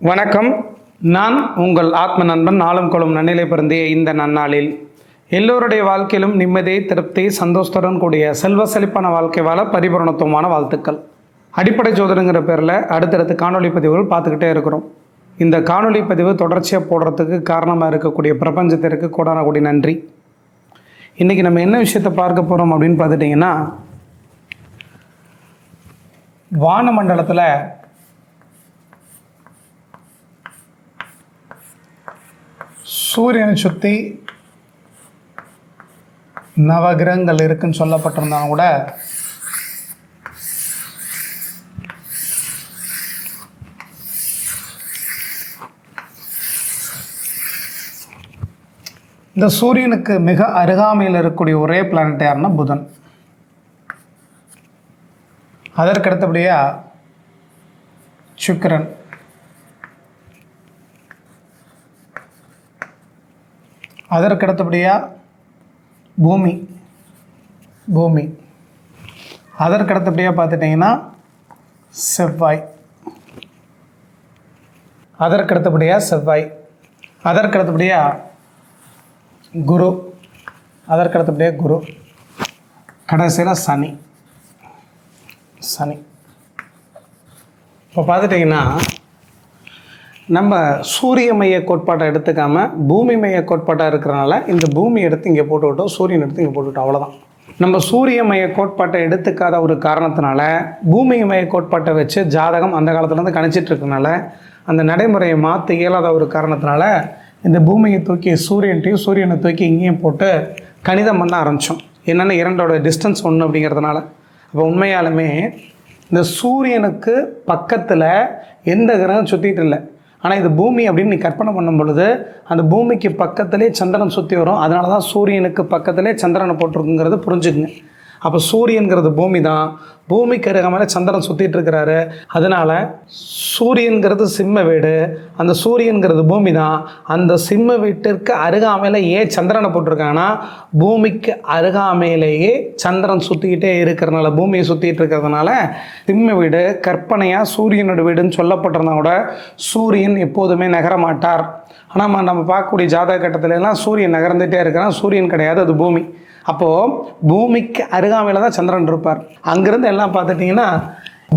வணக்கம். நான் உங்கள் ஆத்ம நண்பன். நாளும் கொள்ளும் நன்னிலை பிறந்திய இந்த நன்னாளில் எல்லோருடைய வாழ்க்கையிலும் நிம்மதி, திருப்தி, சந்தோஷத்துடன் கூடிய செல்வ செழிப்பான வாழ்க்கை வாழ பரிபூரணத்துவமான வாழ்த்துக்கள். அடிப்படை ஜோதிடங்கிற பேரில் அடுத்தடுத்து காணொலி பதிவுகள் பார்த்துக்கிட்டே இருக்கிறோம். இந்த காணொலி பதிவு தொடர்ச்சியாக போடுறதுக்கு காரணமாக இருக்கக்கூடிய பிரபஞ்சத்திற்கு கோடான கோடி நன்றி. இன்றைக்கி நம்ம என்ன விஷயத்தை பார்க்க போகிறோம் அப்படின்னு பார்த்துட்டிங்கன்னா, வானமண்டலத்தில் சூரியனை சுற்றி நவகிரகங்கள் இருக்குன்னு சொல்லப்பட்டிருந்தாலும் கூட இந்த சூரியனுக்கு மிக அருகாமையில் இருக்கக்கூடிய ஒரே பிளானட் யாருன்னா புதன். அதற்கடுத்தபடியாக சுக்கிரன், அதற்கடுத்தபடியாக பூமி, அதற்கடுத்தபடியாக பார்த்துட்டிங்கன்னா செவ்வாய், அதற்கடுத்தபடியாக குரு, கடைசியில் சனி. இப்போ பார்த்துட்டிங்கன்னா நம்ம சூரிய மைய கோட்பாட்டை எடுத்துக்காமல் பூமி மைய கோட்பாட்டாக இருக்கிறனால இந்த பூமி எடுத்து இங்கே போட்டுவிட்டோம், சூரியன் எடுத்து இங்கே போட்டுவிட்டோம், அவ்வளோதான். நம்ம சூரிய மைய கோட்பாட்டை எடுத்துக்காத ஒரு காரணத்தினால பூமி மைய கோட்பாட்டை வச்சு ஜாதகம் அந்த காலத்துலேருந்து கணிச்சிட்டு இருக்கனால அந்த நடைமுறையை மாற்ற இயலாத ஒரு காரணத்தினால இந்த பூமியை தூக்கி சூரியனை தூக்கி இங்கேயும் போட்டு கணிதம் பண்ண ஆரம்பித்தோம். என்னென்னா இரண்டோட டிஸ்டன்ஸ் ஒன்று அப்படிங்கிறதுனால. அப்போ உண்மையாலுமே இந்த சூரியனுக்கு பக்கத்தில் எந்த கிரகம் சுற்றிட்டு இல்லை. ஆனால் இது பூமி அப்படின்னு நீ கற்பனை பண்ணும் பொழுது அந்த பூமிக்கு பக்கத்திலே சந்திரன் சுற்றி வரும். அதனால தான் சூரியனுக்கு பக்கத்திலே சந்திரனை போட்டிருக்குங்கிறத புரிஞ்சுக்குங்க. அப்போ சூரியன்கிறது பூமி தான், பூமிக்கு அருகாமையில் சந்திரன் சுற்றிட்டு இருக்கிறாரு. அதனால் சூரியன்கிறது சிம்ம வீடு, அந்த சூரியன்கிறது பூமி தான். அந்த சிம்ம வீட்டிற்கு அருகாமையில் ஏன் சந்திரனை போட்டிருக்காங்கன்னா பூமிக்கு அருகாமையிலேயே சந்திரன் சுற்றிக்கிட்டே இருக்கிறதுனால, பூமியை சுற்றிட்டு இருக்கிறதுனால சிம்ம வீடு கற்பனையாக சூரியனோட வீடுன்னு சொல்லப்பட்டிருந்தா கூட சூரியன் எப்போதுமே நகர மாட்டார். ஆனால் நம்ம பார்க்கக்கூடிய ஜாதக கட்டத்திலலாம் சூரியன் நகர்ந்துகிட்டே இருக்கிறான். சூரியன் கிடையாது, அது பூமி. அப்போது பூமிக்கு அருகாமையில் தான் சந்திரன் இருப்பார். அங்கேருந்து எல்லாம் பார்த்துட்டிங்கன்னா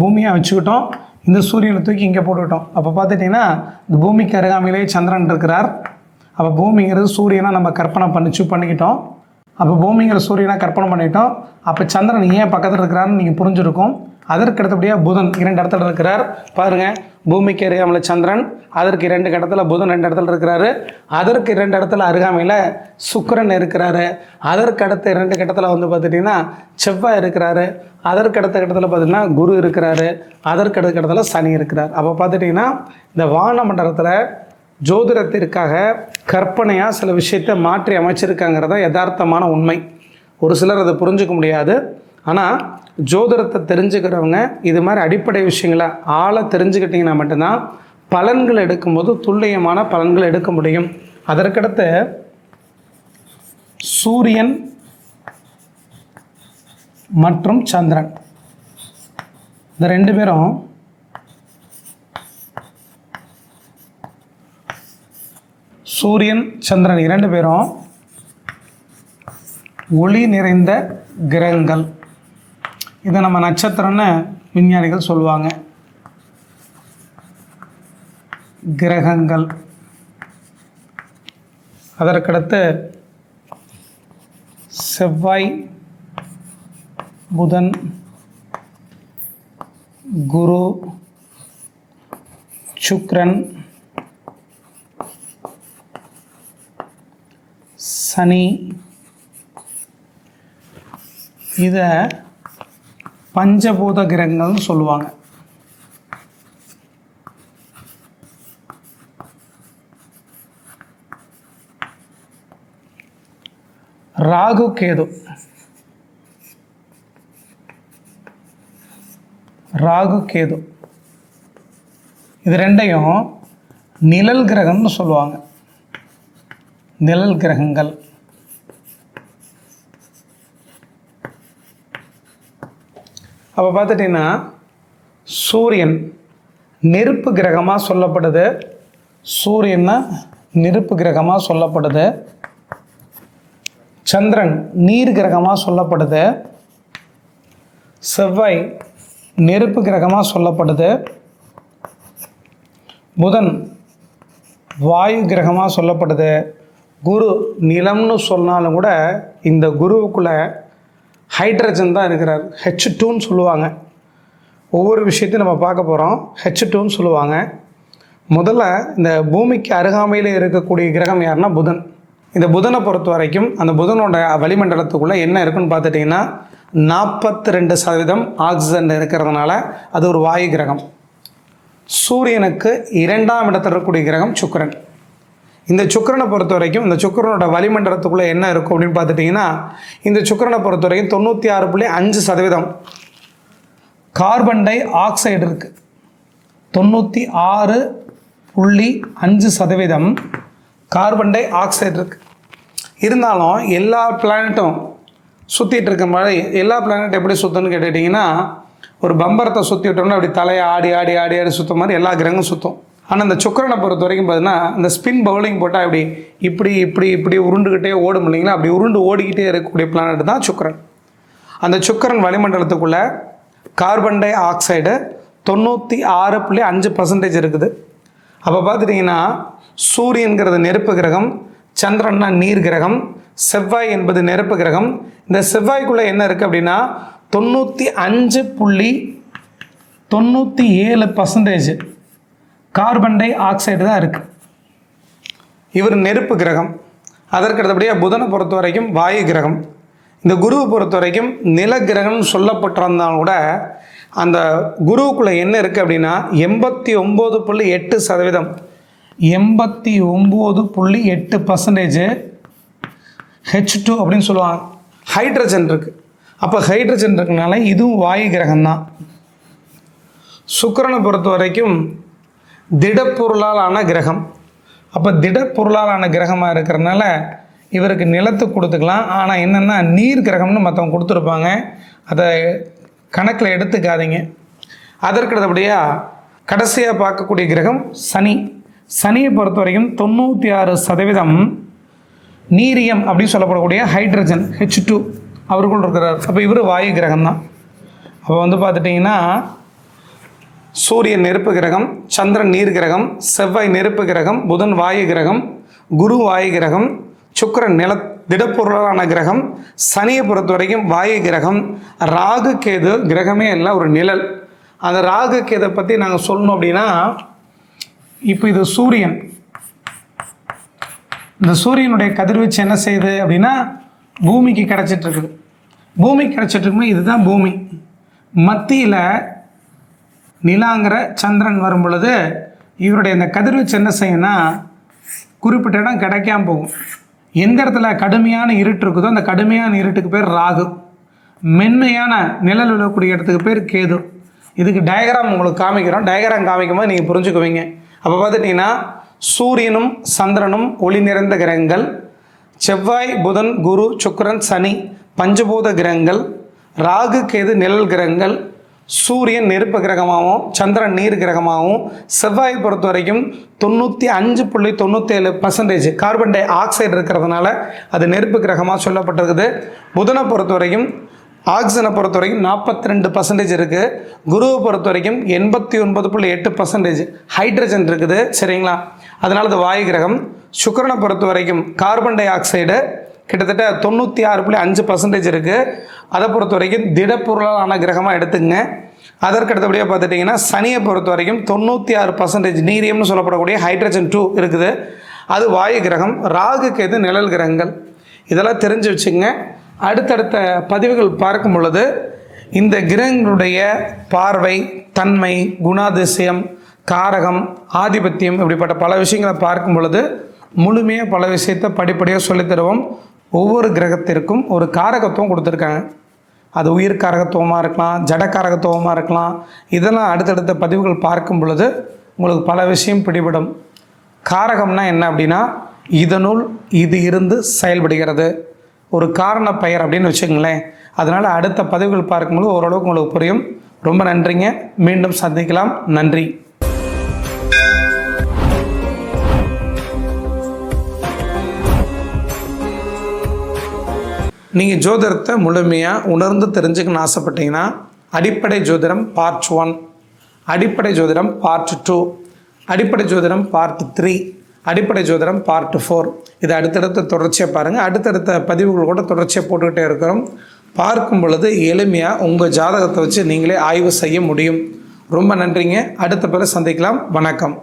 பூமியாக வச்சுக்கிட்டோம், இந்த சூரியனை தூக்கி இங்கே போட்டுக்கிட்டோம். அப்போ பார்த்துட்டிங்கன்னா இந்த பூமிக்கு அருகாமையிலே சந்திரன் இருக்கிறார். அப்போ பூமிங்கிறது சூரியனாக நம்ம கற்பனை பண்ணிக்கிட்டோம். அப்போ பூமிங்கிற சூரியனாக கற்பனை பண்ணிட்டோம். அப்போ சந்திரன் ஏன் பக்கத்தில் இருக்கிறாருன்னு நீங்கள் புரிஞ்சுருக்கும். அதற்கு அடுத்தபடியாக புதன் 2 இடத்துல இருக்கிறார். பாருங்கள், பூமிக்கு அருகாமையில் சந்திரன், அதற்கு 2 இடத்துல புதன் 2 இடத்துல இருக்கிறாரு. அதற்கு 2 இடத்துல அருகாமையில் சுக்கிரன் இருக்கிறாரு. அதற்கு அடுத்த 2 இடத்துல வந்து பார்த்துட்டிங்கன்னா செவ்வாய் இருக்கிறாரு. அதற்கு அடுத்த இடத்துல பார்த்திங்கன்னா குரு இருக்கிறாரு. அதற்கு அடுத்த இடத்துல சனி இருக்கிறார். அப்போ பார்த்துட்டிங்கன்னா இந்த வானமண்டலத்தில் ஜோதிடத்திற்காக கற்பனையாக சில விஷயத்தை மாற்றி அமைச்சிருக்காங்கிறத யதார்த்தமான உண்மை. ஒரு சிலர் அதை புரிஞ்சிக்க முடியாது. ஆனால் ஜோதிடத்தை தெரிஞ்சுக்கிறவங்க இது மாதிரி அடிப்படை விஷயங்களை தெரிஞ்சுக்கிட்டிங்கன்னா மட்டும்தான் பலன்கள் எடுக்கும்போது துல்லியமான பலன்கள் எடுக்க முடியும். அதற்கடுத்து சூரியன் மற்றும் சந்திரன், இந்த 2 பேரும் சூரியன் சந்திரன் 2 பேரும் ஒளி நிறைந்த கிரகங்கள். இதை நம்ம நட்சத்திரம்னு விஞ்ஞானிகள் சொல்லுவாங்க. கிரகங்கள். அதற்கடுத்து செவ்வாய், புதன், குரு, சுக்கிரன், சனி. இதை பஞ்சபூத கிரகங்கள்னு சொல்லுவாங்க. ராகு, கேது இது 2ஐயும் நிழல் கிரகம்னு சொல்லுவாங்க. நிழல் கிரகங்கள். அப்போ பார்த்துட்டிங்கன்னா சூரியன் நெருப்பு கிரகமாக சொல்லப்படுது. சூரியன்னா நெருப்பு கிரகமாக சொல்லப்படுது. சந்திரன் நீர் கிரகமாக சொல்லப்படுது. செவ்வாய் நெருப்பு கிரகமாக சொல்லப்படுது. புதன் வாயு கிரகமாக சொல்லப்படுது. குரு நிலம்னு சொன்னாலும் கூட இந்த குருவுக்குள்ளே ஹைட்ரஜன் தான் இருக்கிறார். H2ன்னு சொல்லுவாங்க. ஒவ்வொரு விஷயத்தையும் நம்ம பார்க்க போகிறோம். H2ன்னு சொல்லுவாங்க. முதல்ல இந்த பூமிக்கு அருகாமையில் இருக்கக்கூடிய கிரகம் யாருன்னா புதன். இந்த புதனை பொறுத்த வரைக்கும் அந்த புதனோட வளிமண்டலத்துக்குள்ளே என்ன இருக்குன்னு பார்த்துட்டிங்கன்னா 42% ஆக்சிஜன் இருக்கிறதுனால அது ஒரு வாயு கிரகம். சூரியனுக்கு 2ஆம் இடத்தில் இருக்கக்கூடிய கிரகம் சுக்கிரன். இந்த சுக்கிரனை பொறுத்த வரைக்கும் இந்த சுக்கிரனோட வளிமண்டலத்துக்குள்ளே என்ன இருக்கும் அப்படின்னு பார்த்துட்டிங்கன்னா இந்த சுக்கிரனை பொறுத்த வரைக்கும் 96.5% கார்பன் டை ஆக்சைடு இருக்குது. 96.5% கார்பன் டை ஆக்சைடு இருக்குது. இருந்தாலும் எல்லா பிளானட்டும் சுற்றிட்டு இருக்க மாதிரி எல்லா பிளானட் எப்படி சுற்றுன்னு கேட்டுட்டிங்கன்னா ஒரு பம்பரத்தை சுற்றி விட்டோம்னா அப்படி தலையை ஆடி ஆடி ஆடி ஆடி சுற்ற மாதிரி எல்லா கிரகமும் சுற்றும். ஆனால் இந்த சுக்கிரனை பொறுத்த வரைக்கும் பார்த்தீங்கன்னா இந்த ஸ்பின் பவுலிங் போட்டால் இப்படி இப்படி இப்படி இப்படி உருண்டுக்கிட்டே ஓடும் இல்லைங்களா, அப்படி உருண்டு ஓடிக்கிட்டே இருக்கக்கூடிய பிளானட் தான் சுக்கிரன். அந்த சுக்கிரன் வளிமண்டலத்துக்குள்ளே கார்பன் டை ஆக்சைடு 96.5% இருக்குது. அப்போ பார்த்துட்டிங்கன்னா சூரியன்கிறது நெருப்பு கிரகம், சந்திரன்னா நீர் கிரகம், செவ்வாய் என்பது நெருப்பு கிரகம். இந்த செவ்வாய்க்குள்ளே என்ன இருக்குது அப்படின்னா 95.97% கார்பன் டை ஆக்சைடு தான் இருக்குது. இவர் நெருப்பு கிரகம். அதற்கு அடுத்தபடியாக புதனை பொறுத்த வரைக்கும் வாயு கிரகம். இந்த குருவை பொறுத்த வரைக்கும் நில கிரகம்னு சொல்லப்பட்டிருந்தாலும் கூட அந்த குருவுக்குள்ளே என்ன இருக்குது அப்படின்னா 89.8% 89.8% H2 அப்படின்னு சொல்லுவாங்க. ஹைட்ரஜன் இருக்குது. அப்போ ஹைட்ரஜன் இருக்கனால இதுவும் வாயு கிரகம்தான். சுக்கிரனை பொறுத்த வரைக்கும் திடப்பொருளால் ஆன கிரகம். அப்போ திடப்பொருளால் ஆன கிரகமாக இருக்கிறதுனால இவருக்கு நிலத்தை கொடுத்துக்கலாம். ஆனால் என்னென்னா நீர் கிரகம்னு மற்றவங்க கொடுத்துருப்பாங்க, அதை கணக்கில் எடுத்துக்காதீங்க. அதற்கு அடுத்தபடியாக கடைசியாக பார்க்கக்கூடிய கிரகம் சனி. சனியை பொறுத்த வரைக்கும் 96% நீரியம் அப்படின்னு சொல்லப்படக்கூடிய ஹைட்ரஜன் H2 அவருக்குள் இருக்கிறார். அப்போ இவர் வாயு கிரகம் தான். அப்போ பார்த்துட்டிங்கன்னா சூரியன் நெருப்பு கிரகம், சந்திரன் நீர் கிரகம், செவ்வாய் நெருப்பு கிரகம், புதன் வாயு கிரகம், குரு வாயு கிரகம், சுக்கிரன் திடப்பொருளான கிரகம், சனியை பொறுத்த வரைக்கும் வாயு கிரகம், ராகு கேது கிரகமே எல்லாம் ஒரு நிழல். அந்த ராகு கேதை பற்றி நாங்கள் சொல்லணும் அப்படின்னா இப்போ இது சூரியன். இந்த சூரியனுடைய கதிர்வீச்சு என்ன செய்யுது அப்படின்னா பூமிக்கு கிடச்சிட்ருக்குது. பூமிக்கு கிடச்சிட்ருக்குமே இதுதான் பூமி. மத்தியில் நிலாங்கிற சந்திரன் வரும் பொழுது இவருடைய இந்த கதிர்வீச்சு என்ன செய்யும்னா குறிப்பிட்ட இடம் கிடைக்காம போகும். எந்த இடத்துல கடுமையான இருட்டு இருக்குதோ அந்த கடுமையான இருட்டுக்கு பேர் ராகு, மென்மையான நிழல் விழக்கூடிய இடத்துக்கு பேர் கேது. இதுக்கு டயக்ராம் உங்களுக்கு காமிக்கிறோம். டயக்ராம் காமிக்கும் போது நீங்கள் புரிஞ்சுக்குவீங்க. அப்போ பார்த்துட்டிங்கன்னா சூரியனும் சந்திரனும் ஒளி நிறைந்த கிரகங்கள், செவ்வாய் புதன் குரு சுக்கிரன் சனி பஞ்சபூத கிரகங்கள், ராகு கேது நிழல் கிரகங்கள், சூரியன் நெருப்பு கிரகமாகவும் சந்திரன் நீர் கிரகமாகவும், செவ்வாயை பொறுத்த வரைக்கும் 95.97% கார்பன் டை ஆக்சைடு இருக்கிறதுனால அது நெருப்பு கிரகமாக சொல்லப்பட்டிருக்குது. புதனை பொறுத்த வரைக்கும் ஆக்சிஜனை பொறுத்த வரைக்கும் 42% இருக்குது. குருவை பொறுத்த வரைக்கும் 89.8% ஹைட்ரஜன் இருக்குது. சரிங்களா, அதனால அது வாயு கிரகம். சுக்கிரனை பொறுத்த வரைக்கும் கார்பன் டை ஆக்சைடு கிட்டத்தட்ட 96.5% இருக்குது. அதை பொறுத்த வரைக்கும் திடப்பொருளான கிரகமாக எடுத்துங்க. அதற்கு அடுத்தபடியாக பார்த்துட்டிங்கன்னா சனியை பொறுத்த வரைக்கும் 96% நீரியம்னு சொல்லப்படக்கூடிய ஹைட்ரஜன் 2 இருக்குது. அது வாயு கிரகம். ராகு கேது நிழல் கிரகங்கள். இதெல்லாம் தெரிஞ்சு வச்சுங்க. அடுத்தடுத்த பதிவுகள் பார்க்கும் பொழுது இந்த கிரகங்களுடைய பார்வை, தன்மை, குணாதிசயம், காரகம், ஆதிபத்தியம் இப்படிப்பட்ட பல விஷயங்களை பார்க்கும் பொழுது முழுமையாக பல விஷயத்தை படிப்படியாக சொல்லித்தருவோம். ஒவ்வொரு கிரகத்திற்கும் ஒரு காரகத்துவம் கொடுத்துருக்காங்க. அது உயிர் காரகத்துவமாக இருக்கலாம், ஜட காரகத்துவமாக இருக்கலாம். இதெல்லாம் அடுத்தடுத்த பதிவுகள் பார்க்கும் பொழுது உங்களுக்கு பல விஷயம் பிடிபடும். காரகம்னா என்ன அப்படின்னா இதனுள் இது இருந்து செயல்படுகிறது, ஒரு காரண பெயர் அப்படின்னு வச்சுக்கங்களேன். அதனால் அடுத்த பதிவுகள் பார்க்கும்போது ஓரளவுக்கு உங்களுக்கு புரியும். ரொம்ப நன்றிங்க. மீண்டும் சந்திக்கலாம். நன்றி. நீங்கள் ஜோதிடத்தை முழுமையாக உணர்ந்து தெரிஞ்சுக்கணும்னு ஆசைப்பட்டீங்கன்னா அடிப்படை ஜோதிடம் பார்ட் 1, அடிப்படை ஜோதிடம் பார்ட் 2, அடிப்படை ஜோதிடம் பார்ட் 3, அடிப்படை ஜோதிடம் பார்ட் 4 இதை அடுத்தடுத்து தொடர்ச்சியாக பாருங்கள். அடுத்தடுத்த பதிவுகள் கூட தொடர்ச்சியாக போட்டுக்கிட்டே இருக்கிறோம். பார்க்கும் பொழுது எளிமையாக உங்கள் ஜாதகத்தை வச்சு நீங்களே ஆய்வு செய்ய முடியும். ரொம்ப நன்றிங்க. அடுத்த பிறகு சந்திக்கலாம். வணக்கம்.